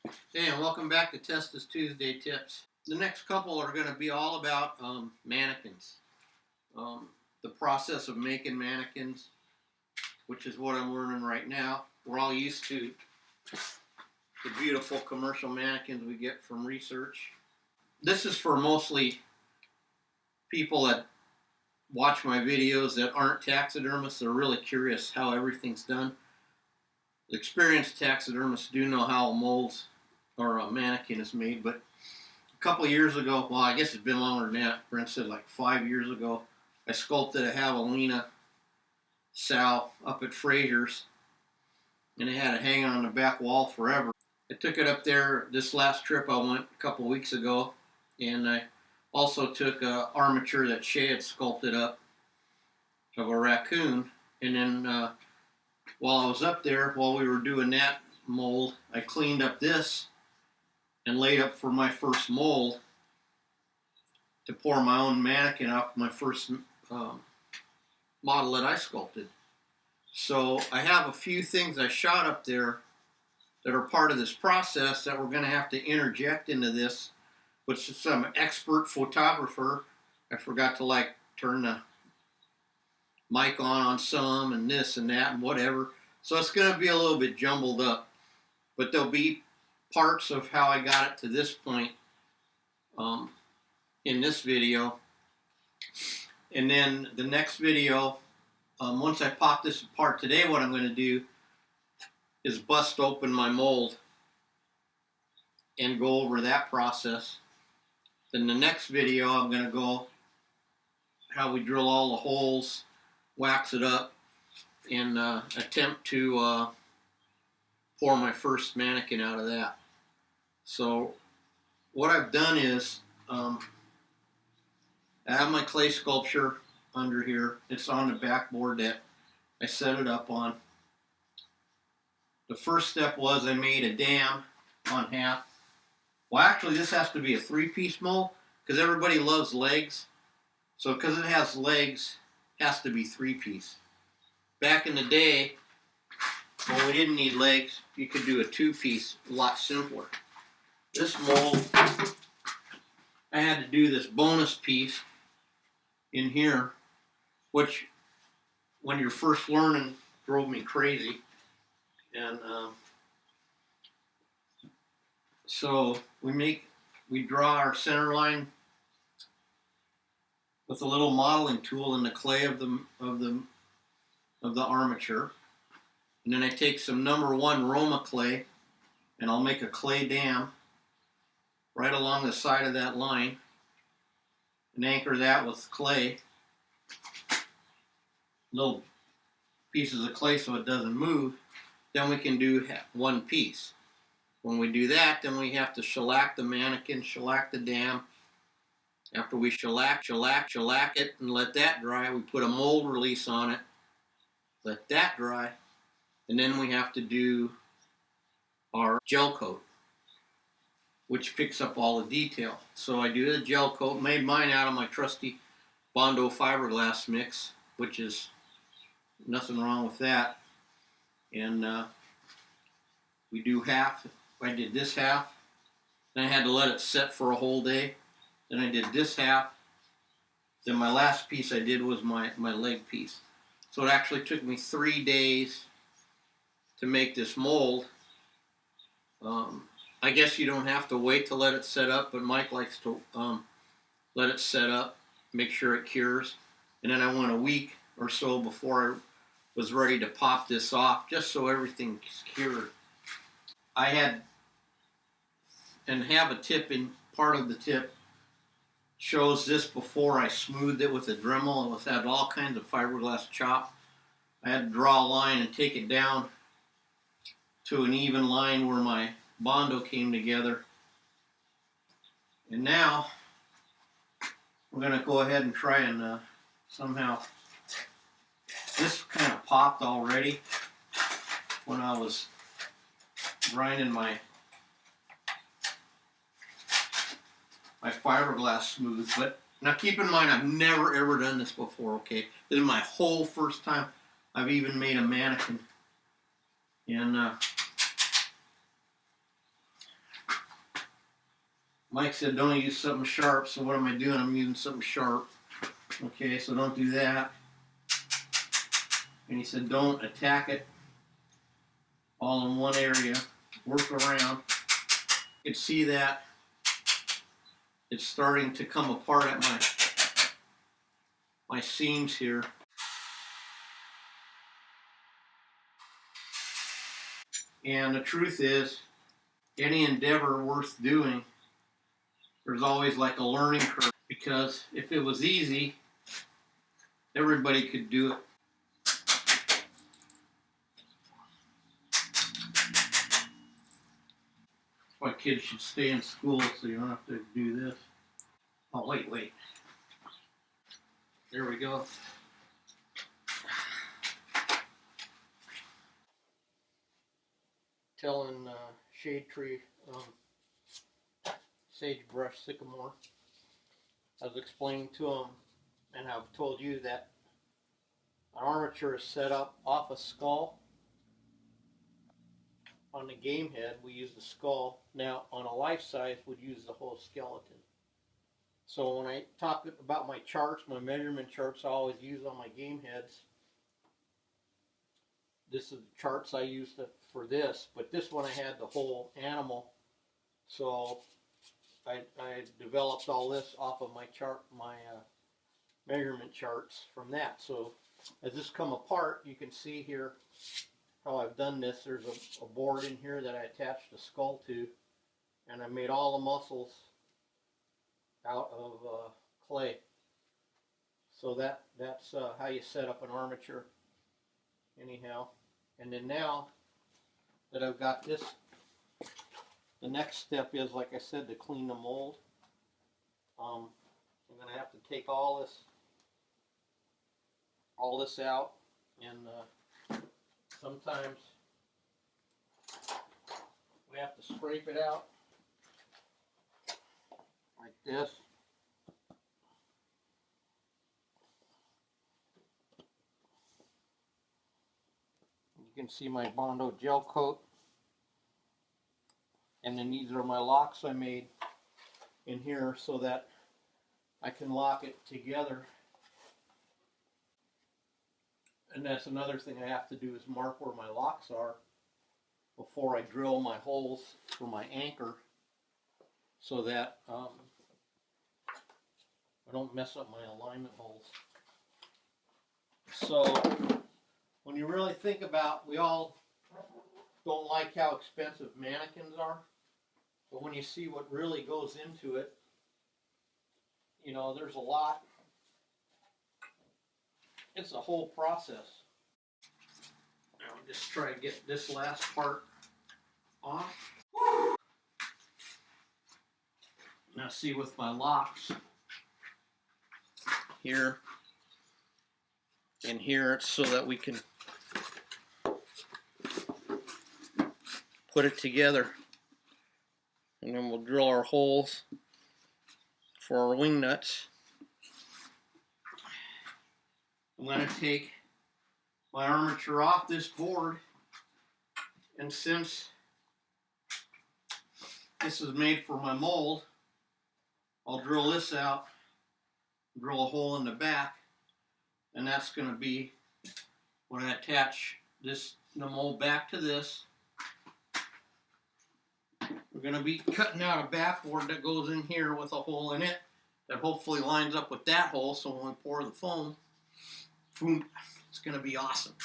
Hey, and welcome back to Testa's Tuesday Tips. The next couple are going to be all about mannequins. The process of making mannequins, which is what I'm learning right now. We're all used to the beautiful commercial mannequins we get from research. This is for mostly people that watch my videos that aren't taxidermists. They're really curious how everything's done. The experienced taxidermists do know how a mold or a mannequin is made, but a couple of years ago, well, I guess it's been longer than that. Brent said like 5 years ago, I sculpted a javelina sow up at Frazier's, and it had it hanging on the back wall forever. I took it up there this last trip I went a couple of weeks ago, and I also took a armature that Shay had sculpted up of a raccoon, and then while I was up there, while we were doing that mold, I cleaned up this and laid up for my first mold to pour my own mannequin off my first model that I sculpted. So I have a few things I shot up there that are part of this process that we're going to have to interject into this, which is some expert photographer. I forgot to turn the mic on some and this and that and whatever. So it's going to be a little bit jumbled up, but there'll be parts of how I got it to this point in this video. And then the next video, once I pop this apart today, what I'm going to do is bust open my mold and go over that process. Then the next video, I'm going to go how we drill all the holes, wax it up, and attempt to pour my first mannequin out of that. So what I've done is I have my clay sculpture under here. It's on the backboard that I set it up on. The first step was I made a dam on half. Well, actually, this has to be a 3-piece mold because everybody loves legs. So because it has legs, it has to be 3-piece. Back in the day, when we didn't need legs, you could do a 2-piece, a lot simpler. This mold, I had to do this bonus piece in here, which when you're first learning drove me crazy. And so we draw our center line with a little modeling tool in the clay of the armature. And then I take some number 1 Roma clay and I'll make a clay dam right along the side of that line and anchor that with clay, little pieces of clay so it doesn't move. Then we can do 1 piece. When we do that, then we have to shellac the mannequin, shellac the dam. After we shellac it and let that dry, we put a mold release on it, let that dry, and then we have to do our gel coat, which picks up all the detail. So I do the gel coat, made mine out of my trusty Bondo fiberglass mix, which is nothing wrong with that. And we do half. I did this half, then I had to let it set for a whole day. Then I did this half. Then my last piece I did was my leg piece. So it actually took me 3 days to make this mold. I guess you don't have to wait to let it set up, but Mike likes to let it set up, make sure it cures. And then I went a week or so before I was ready to pop this off, just so everything's cured. I had and have a tip in part of the tip shows this before I smoothed it with a Dremel. It had all kinds of fiberglass chop. I had to draw a line and take it down to an even line where my Bondo came together. And now we're going to go ahead and try and somehow, this kind of popped already when I was grinding my fiberglass smooth. But now keep in mind, I've never ever done this before, okay? This is my whole first time I've even made a mannequin. And Mike said don't use something sharp, so what am I doing? I'm using something sharp. Okay, so don't do that. And he said don't attack it all in one area. Work around. You can see that it's starting to come apart at my seams here. And the truth is, any endeavor worth doing, there's always like a learning curve, because if it was easy, everybody could do it. That's why kids should stay in school so you don't have to do this. Oh, wait. There we go. Telling shade tree, sagebrush, sycamore. I was explaining to him, and I've told you that an armature is set up off a skull. On the game head, we use the skull. Now, on a life size, we'd use the whole skeleton. So when I talk about my charts, my measurement charts I always use on my game heads, this is the charts I used for this, but this one I had the whole animal. So I developed all this off of my chart, my measurement charts from that. So as this come apart, you can see here how I've done this. There's a board in here that I attached the skull to, and I made all the muscles out of clay. So that's how you set up an armature anyhow. And then now that I've got this, the next step is, like I said, to clean the mold. I'm going to have to take all this out, and sometimes we have to scrape it out like this. You can see my Bondo gel coat, and then these are my locks I made in here so that I can lock it together. And that's another thing I have to do, is mark where my locks are before I drill my holes for my anchor, so that I don't mess up my alignment holes. So when you really think about, we all don't like how expensive mannequins are, but when you see what really goes into it, you know, there's a lot. It's a whole process. Now I'll just try to get this last part off. Now see, with my locks here and here, it's so that we can put it together, and then we'll drill our holes for our wing nuts. I'm going to take my armature off this board, and since this is made for my mold, I'll drill this out, drill a hole in the back, and that's going to be when I attach the mold back to this. We're going to be cutting out a backboard that goes in here with a hole in it that hopefully lines up with that hole, so when we pour the foam, boom, it's going to be awesome.